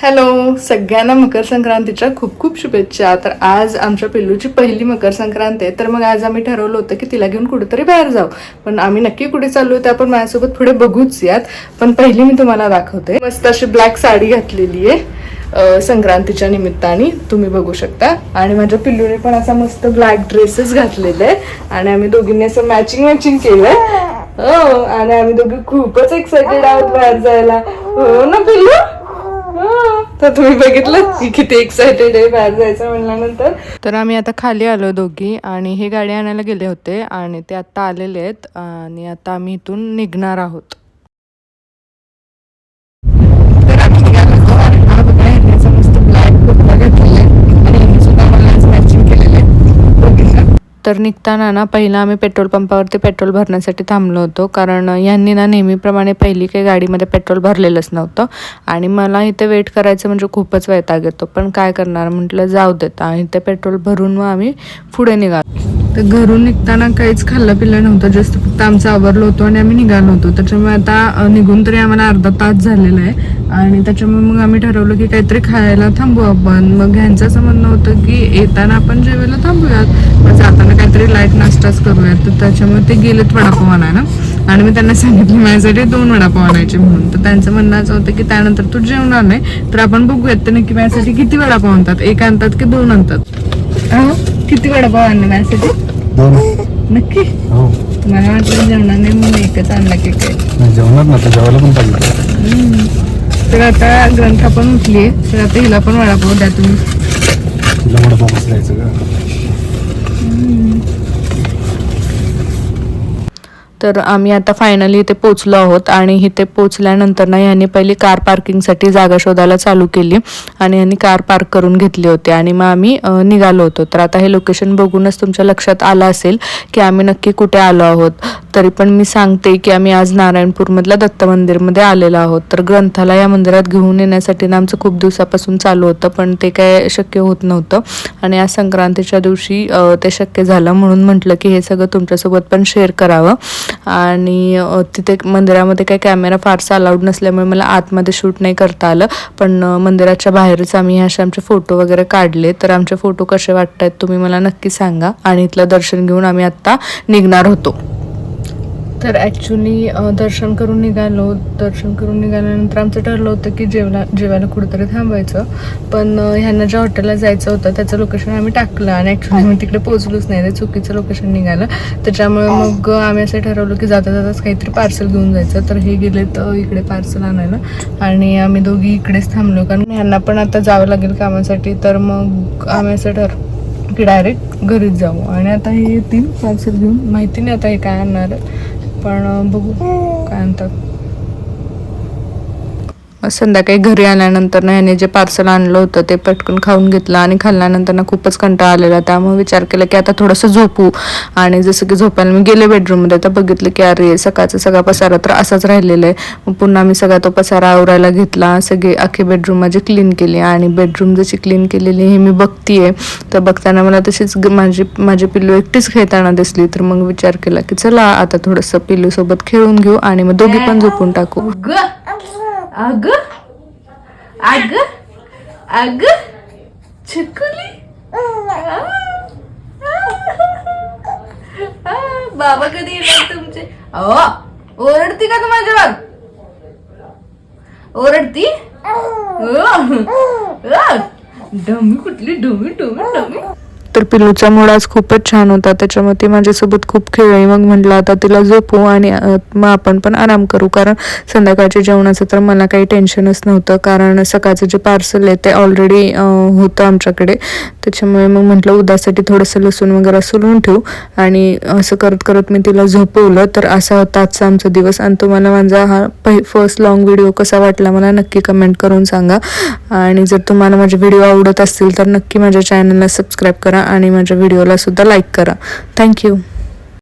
Hello सगळ्यांना मकर संक्रांतीच्या खूप खूप शुभेच्छा. तर आज आमच्या पिल्लूची पहिली मकर संक्रांत आहे. तर मग आज आम्ही ठरवलं होतं की तिला घेऊन कुठेतरी बाहेर जाऊ. पण आम्ही नक्की कुठे चाललो ते आपण माझ्यासोबत पुढे बघूच यात. पण पहिली मी तुम्हाला दाखवते. मस्त अशी ब्लॅक साडी घातलेली आहे संक्रांतीच्या निमित्ताने, तुम्ही बघू शकता. आणि माझ्या पिल्लूने पण असा मस्त ब्लॅक ड्रेसेस घातलेले आहे आणि आम्ही दोघींनी असं मॅचिंग केलंय. हो, आणि आम्ही दोघी खूपच एक्साइटेड आहोत बाहेर जायला. हो ना पिल्लू? तर तुम्ही बघितलं की किती एक्सायटेड आहे बाहेर जायचं म्हणल्यानंतर. तर आम्ही आता खाली आलो दोघी आणि हे गाडी आणायला गेले होते आणि ते आता आलेले आहेत आणि आता आम्ही इथून निघणार आहोत. तर आम्ही निघालो आणि हा बघा ह्याचा मस्त ब्लॅक कुर्ता घातलेला आहे आणि ह्याने सुद्धा मला मॅचिंग केलेले आहे. तर निघताना ना पहिला आम्ही पेट्रोल पंपावरती पेट्रोल भरण्यासाठी थांबलो होतो, कारण यांनी ना नेहमीप्रमाणे पहिली काही गाडीमध्ये पेट्रोल भरलेलंच नव्हतं आणि मला इथे वेट करायचं म्हणजे खूपच वैताग येतो. पण काय करणार म्हटलं जाऊ देत आणि ते पेट्रोल भरून मग आम्ही पुढे निघालो. तर घरून निघताना काहीच खाल्लं पिल्लं नव्हतं, जस्ट फक्त आमचं आवरलं होतं आणि आम्ही निघालो होतो. त्याच्यामुळे आता निघून तरी आम्हाला अर्धा तास झालेला आहे आणि त्याच्यामुळे मग आम्ही ठरवलं की काहीतरी खायला थांबू आपण. मग ह्यांचं असं म्हणणं होतं की येताना आपण जेवायला थांबूयात, मग जाताना काहीतरी लाईट नाश्ताच करूयात. तर त्याच्यामुळे ते गेलेत वडापाव आणायला आणि मी त्यांना सांगितलं माझ्यासाठी 2 वडापाव आणायचे म्हणून. तर त्यांचं म्हणणं असं होतं की त्यानंतर तू जेवणार नाही तर आपण बघूयात तर नक्की माझ्यासाठी किती वडापाव आणतात, 1 आणतात की 2 आणतात. किती वडापाव आणले माझ्यासाठी? 2 नक्की? हो. मला वाटलं जेवणार नाही म्हणून एकच आणला की काय. जेवणार ना तर जेवायला पण पाहिजे. तर आता ग्रंथा पण उठली, तर आता हिला पण वडापाव द्या तुम्ही. तुला वडापाव कसं द्यायचं का? तर आम्ही आता फायनली इथे पोचलो आहोत आणि इथे पोचल्यानंतर ना यांनी पहिली कार पार्किंगसाठी जागा शोधायला चालू केली आणि यांनी कार पार्क करून घेतली होती आणि मग आम्ही निघालो होतो. तर आता हे लोकेशन बघूनच तुमच्या लक्षात आलं असेल की आम्ही नक्की कुठे आलो आहोत. तरी पण मी सांगते की आम्ही आज नारायणपूरमधल्या दत्त मंदिरमध्ये आलेलो आहोत. तर ग्रंथाला या मंदिरात घेऊन येण्यासाठी ना आमचं खूप दिवसापासून चालू होतं, पण ते काय शक्य होत नव्हतं आणि आज संक्रांतीच्या दिवशी ते शक्य झालं. म्हणून म्हटलं की हे सगळं तुमच्यासोबत पण शेअर करावं. आणि तिथे मंदिरामध्ये काही कॅमेरा फारसा अलाउड नसल्यामुळे मला आतमध्ये शूट नाही करता आलं, पण मंदिराच्या बाहेरच आम्ही असे आमचे फोटो वगैरे काढले. तर आमचे फोटो कसे वाटत तुम्ही मला नक्की सांगा. आणि इथलं दर्शन घेऊन आम्ही आत्ता निघणार होतो. तर ॲक्च्युली दर्शन करून निघाल्यानंतर आमचं ठरलं होतं की जेवायला कुठेतरी थांबायचं, पण ह्यांना ज्या हॉटेलला जायचं होतं त्याचं लोकेशन आम्ही टाकलं आणि ॲक्च्युली आम्ही तिकडे पोहोचलोच नाही, ते चुकीचं लोकेशन निघालं. त्याच्यामुळे मग आम्ही असं ठरवलं की जाताच काहीतरी पार्सल घेऊन जायचं. तर हे गेले तर इकडे पार्सल आणायला आणि आम्ही दोघी इकडेच थांबलो, कारण ह्यांना पण आता जावं लागेल कामासाठी. तर मग आम्ही असं ठरवलं की डायरेक्ट घरीच जाऊ आणि आता हे येतील पार्सल घेऊन. माहिती नाही आता हे काय आणणार आहे, पण बघू काय आणतात. संध्याकाळी घरी आल्यानंतर ना ह्याने जे पार्सल आणलं होतं ते पटकन खाऊन घेतलं आणि खाल्ल्यानंतर ना खूपच कंटाळा आलेला. त्यामुळे विचार केला की आता थोडंसं झोपू. आणि जसं की झोपायला मी गेले बेडरूममध्ये तर बघितलं की अरे सकाळचा सगळा पसारा तर असाच राहिलेला आहे. मग पुन्हा मी सगळा तो पसारा आवरायला घेतला, सगळी अख्खी बेडरूम माझी क्लीन केली आणि बेडरूम जशी क्लीन केलेली हे मी बघतीये. तर बघताना मला तशीच माझी पिल्लू एकटीच खेळताना दिसली. तर मग विचार केला की चला आता थोडंसं पिल्लू सोबत खेळून घेऊ आणि मग दोघी पण झोपून टाकू. अग अग अग चिकुली, बाबा कधी येणार तुमचे? ओरडती का तू माझ्यावर? ओरडती? डमी कुठली डमी डमी डमी. तर पिल्लूचा मूड आज खूपच छान होता, त्याच्यामुळे ती माझ्यासोबत खूप खेळली. मग म्हटलं आता तिला झोपू आणि मग आपण पण आराम करू, कारण संध्याकाळच्या जेवणाचं तर मला काही टेन्शनच नव्हतं, कारण सकाळचं जे पार्सल आहे ते ऑलरेडी होतं आमच्याकडे. त्याच्यामुळे मग म्हटलं उद्यासाठी थोडंसं लसूण वगैरे सोलून ठेवू आणि असं करत करत मी तिला झोपवलं. तर असा होता आजचा आमचा दिवस. आणि तुम्हाला माझा हा फर्स्ट लॉंग व्हिडिओ कसा वाटला मला नक्की कमेंट करून सांगा. आणि जर तुम्हाला माझे व्हिडिओ आवडत असतील तर नक्की माझ्या चॅनलला सबस्क्राईब करा आणि माझ्या व्हिडिओला सुद्धा लाईक करा. थँक्यू.